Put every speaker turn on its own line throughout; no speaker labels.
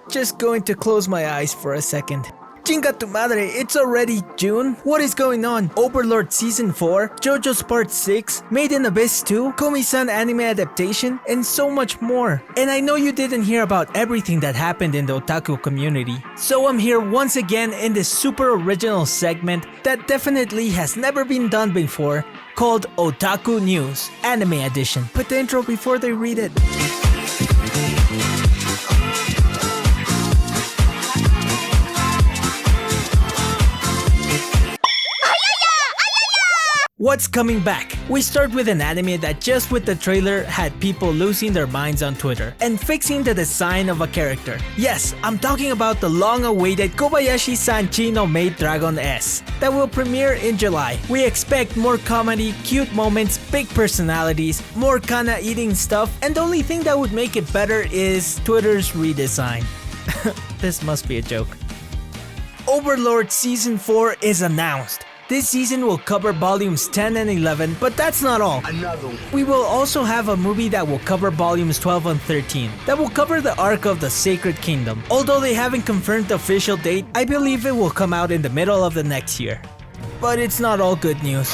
Just going to close my eyes for a second. Chinga tu madre, it's already June? What is going on? Overlord Season 4, JoJo's Part 6, Made in Abyss 2, Komi-san anime adaptation, and so much more. And I know you didn't hear about everything that happened in the otaku community. So I'm here once again in this super original segment that definitely has never been done before, called Otaku News, Anime Edition. Put the intro before they read it. What's coming back? We start with an anime that just with the trailer had people losing their minds on Twitter and fixing the design of a character. Yes, I'm talking about the long-awaited Kobayashi-san Chino Maid Dragon S that will premiere in July. We expect more comedy, cute moments, big personalities, more kana eating stuff, and the only thing that would make it better is Twitter's redesign. This must be a joke. Overlord Season 4 is announced. This season will cover volumes 10 and 11, but that's not all. We will also have a movie that will cover volumes 12 and 13, that will cover the arc of the Sacred Kingdom. Although they haven't confirmed the official date, I believe it will come out in the middle of the next year. But it's not all good news.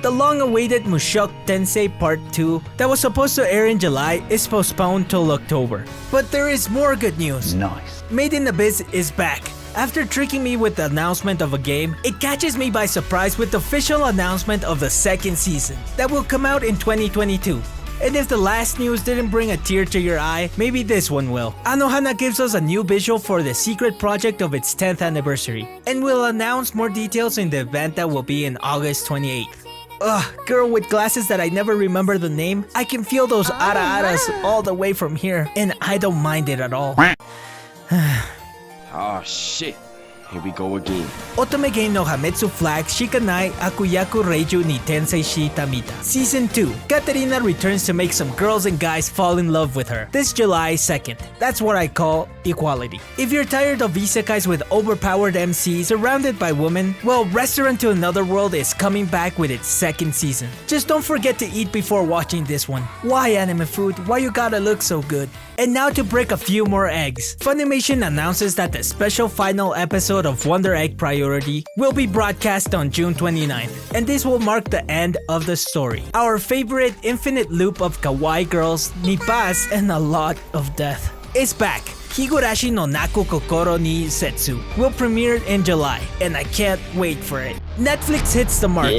The long-awaited Mushoku Tensei Part 2 that was supposed to air in July is postponed till October. But there is more good news.
Nice.
Made in Abyss is back. After tricking me with the announcement of a game, it catches me by surprise with the official announcement of the second season that will come out in 2022. And if the last news didn't bring a tear to your eye, maybe this one will. Anohana gives us a new visual for the secret project of its 10th anniversary, and will announce more details in the event that will be in August 28th. Ugh, girl with glasses that I never remember the name, I can feel those ara-aras all the way from here, and I don't mind it at all.
Oh shit, here we go again.
Otome Game no Hametsu Flag Shikanai Akuyaku Reiju ni Tensei shi Tamita. Season 2. Katerina returns to make some girls and guys fall in love with her. This July 2nd. That's what I call equality. If you're tired of isekais with overpowered MCs surrounded by women, well, Restaurant to Another World is coming back with its second season. Just don't forget to eat before watching this one. Why anime food? Why you gotta look so good? And now to break a few more eggs. Funimation announces that the special final episode of Wonder Egg Priority will be broadcast on June 29th, and this will mark the end of the story. Our favorite infinite loop of kawaii girls, nipas, and a lot of death is back. Higurashi no Naku Kokoro ni Setsu will premiere in July, and I can't wait for it. Netflix hits the mark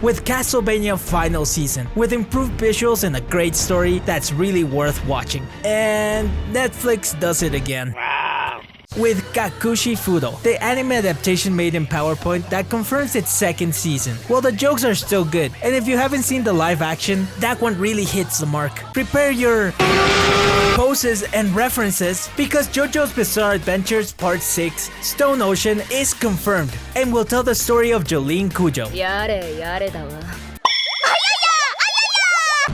with Castlevania Final Season, with improved visuals and a great story that's really worth watching. And Netflix does it again. With Kakushi Fudo, the anime adaptation made in PowerPoint that confirms its second season. Well, the jokes are still good, and if you haven't seen the live action, that one really hits the mark. Prepare your poses and references because JoJo's Bizarre Adventures Part 6 Stone Ocean is confirmed and will tell the story of Jolene Kujo.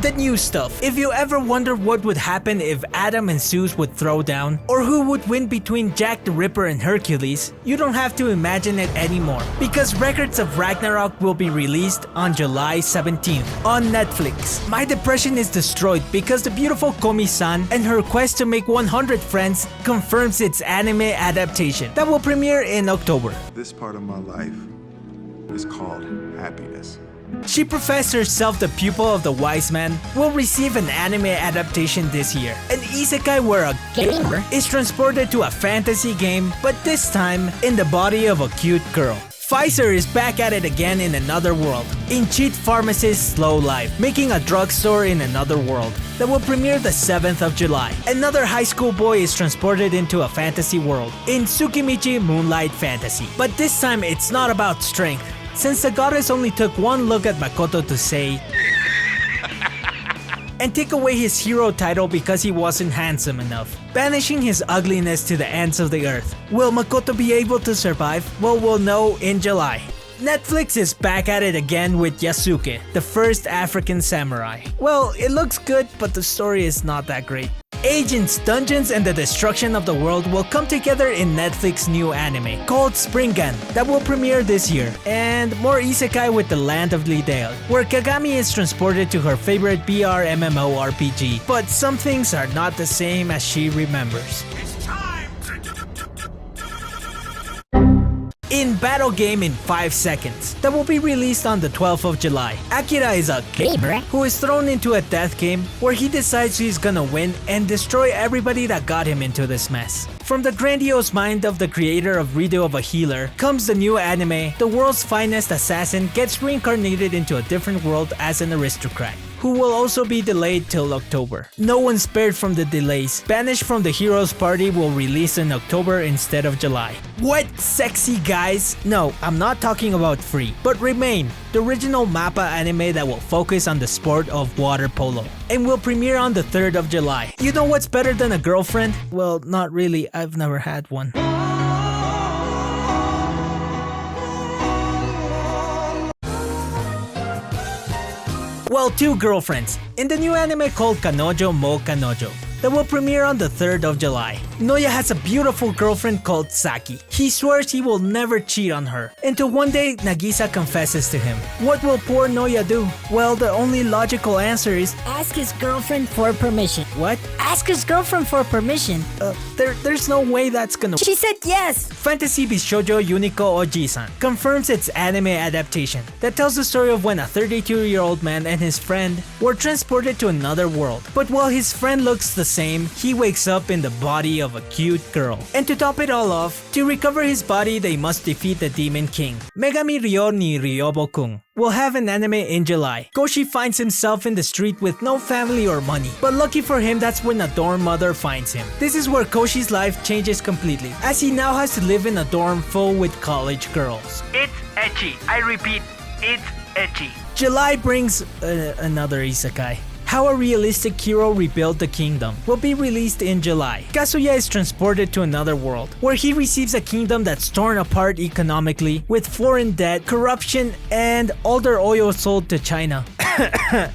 The new stuff. If you ever wonder what would happen if Adam and Zeus would throw down, or who would win between Jack the Ripper and Hercules, you don't have to imagine it anymore, because Records of Ragnarok will be released on July 17th on Netflix. My depression is destroyed because the beautiful Komi-san and her quest to make 100 friends confirms its anime adaptation that will premiere in October.
This part of my life is called happiness.
She professed herself the pupil of the wise man will receive an anime adaptation this year. An isekai where a gamer is transported to a fantasy game, but this time in the body of a cute girl. Pfizer is back at it again in another world, in Cheat Pharmacist's Slow Life, making a drugstore in another world that will premiere the 7th of July. Another high school boy is transported into a fantasy world, in Tsukimichi Moonlight Fantasy. But this time it's not about strength, since the goddess only took one look at Makoto to say and take away his hero title because he wasn't handsome enough, banishing his ugliness to the ends of the earth. Will Makoto be able to survive? Well, we'll know in July. Netflix is back at it again with Yasuke, the first African samurai. Well, it looks good, but the story is not that great. Agents, Dungeons, and the Destruction of the World will come together in Netflix's new anime called Spring Gun that will premiere this year. And more isekai with the Land of Lidale, where Kagami is transported to her favorite BR MMORPG, but some things are not the same as she remembers.
It's time
In Battle Game in 5 seconds, that will be released on the 12th of July. Akira is a gamer who is thrown into a death game where he decides he's gonna win and destroy everybody that got him into this mess. From the grandiose mind of the creator of Redo of a Healer comes the new anime. The world's finest assassin gets reincarnated into a different world as an aristocrat, who will also be delayed till October. No one spared from the delays. Banished from the Heroes Party will release in October instead of July. What, sexy guys? No, I'm not talking about free, but Remain, the original MAPPA anime that will focus on the sport of water polo, and will premiere on the 3rd of July. You know what's better than a girlfriend? Well, not really, I've never had one. Well, 2 girlfriends in the new anime called Kanojo mo Kanojo that will premiere on the 3rd of July. Noya has a beautiful girlfriend called Saki. He swears he will never cheat on her, until one day Nagisa confesses to him. What will poor Noya do? Well, the only logical answer is
ask his girlfriend for permission.
what?
Ask his girlfriend for permission.
There's no way that's gonna.
She said yes.
Fantasy Bishojo Yuniko Oji-san confirms its anime adaptation that tells the story of when a 32-year-old man and his friend were transported to another world. But while his friend looks the same, he wakes up in the body of a cute girl. And to top it all off, to recover his body, they must defeat the Demon King. Megami Ryo ni Ryobo-kun will have an anime in July. Koshi finds himself in the street with no family or money, but lucky for him, that's when a dorm mother finds him. This is where Koshi's life changes completely, as he now has to live in a dorm full with college girls. It's ecchi. I repeat, it's ecchi. July brings another isekai. How a Realistic Hero Rebuilt the Kingdom will be released in July. Kazuya is transported to another world, where he receives a kingdom that's torn apart economically, with foreign debt, corruption, and all their oil sold to China.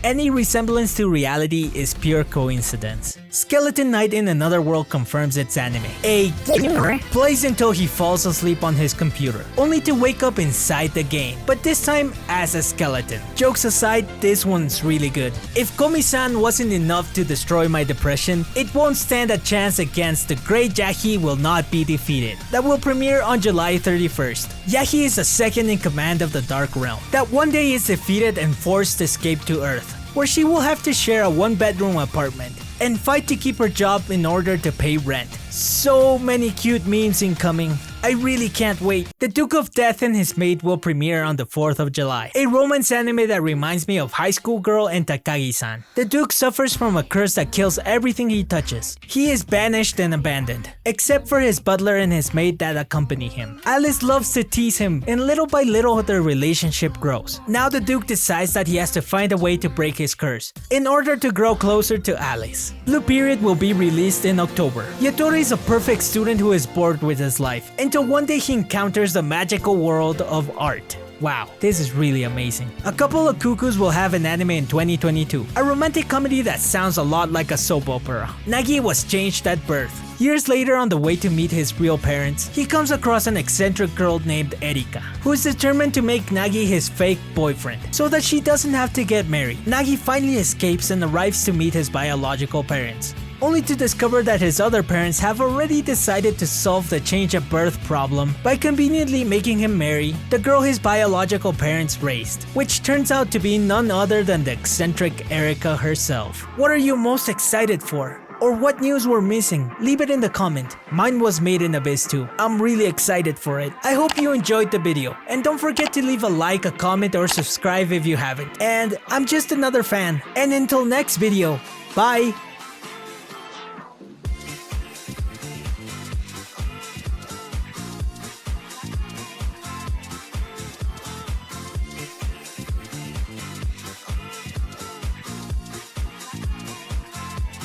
Any resemblance to reality is pure coincidence. Skeleton Knight in Another World confirms its anime. A gamer plays until he falls asleep on his computer, only to wake up inside the game, but this time as a skeleton. Jokes aside, this one's really good. If Komi-san wasn't enough to destroy my depression, it won't stand a chance against The Great Yahi Will Not Be Defeated, that will premiere on July 31st. Yahi is a second in command of the Dark Realm, that one day is defeated and forced to escape to Earth, where she will have to share a 1-bedroom apartment and fight to keep her job in order to pay rent. So many cute memes incoming. I really can't wait. The Duke of Death and His Maid will premiere on the 4th of July. A romance anime that reminds me of High School Girl and Takagi-san. The Duke suffers from a curse that kills everything he touches. He is banished and abandoned, except for his butler and his maid that accompany him. Alice loves to tease him, and little by little their relationship grows. Now the Duke decides that he has to find a way to break his curse, in order to grow closer to Alice. Blue Period will be released in October. Yatori is a perfect student who is bored with his life, until one day he encounters the magical world of art. Wow, this is really amazing. A Couple of Cuckoos will have an anime in 2022, a romantic comedy that sounds a lot like a soap opera. Nagi was changed at birth. Years later, on the way to meet his real parents, he comes across an eccentric girl named Erika, who is determined to make Nagi his fake boyfriend, so that she doesn't have to get married. Nagi finally escapes and arrives to meet his biological parents, only to discover that his other parents have already decided to solve the change of birth problem by conveniently making him marry the girl his biological parents raised, which turns out to be none other than the eccentric Erika herself. What are you most excited for? Or what news we're missing? Leave it in the comment. Mine was made in Abyss too. I'm really excited for it. I hope you enjoyed the video. And don't forget to leave a like, a comment, or subscribe if you haven't. And I'm just another fan. And until next video, bye!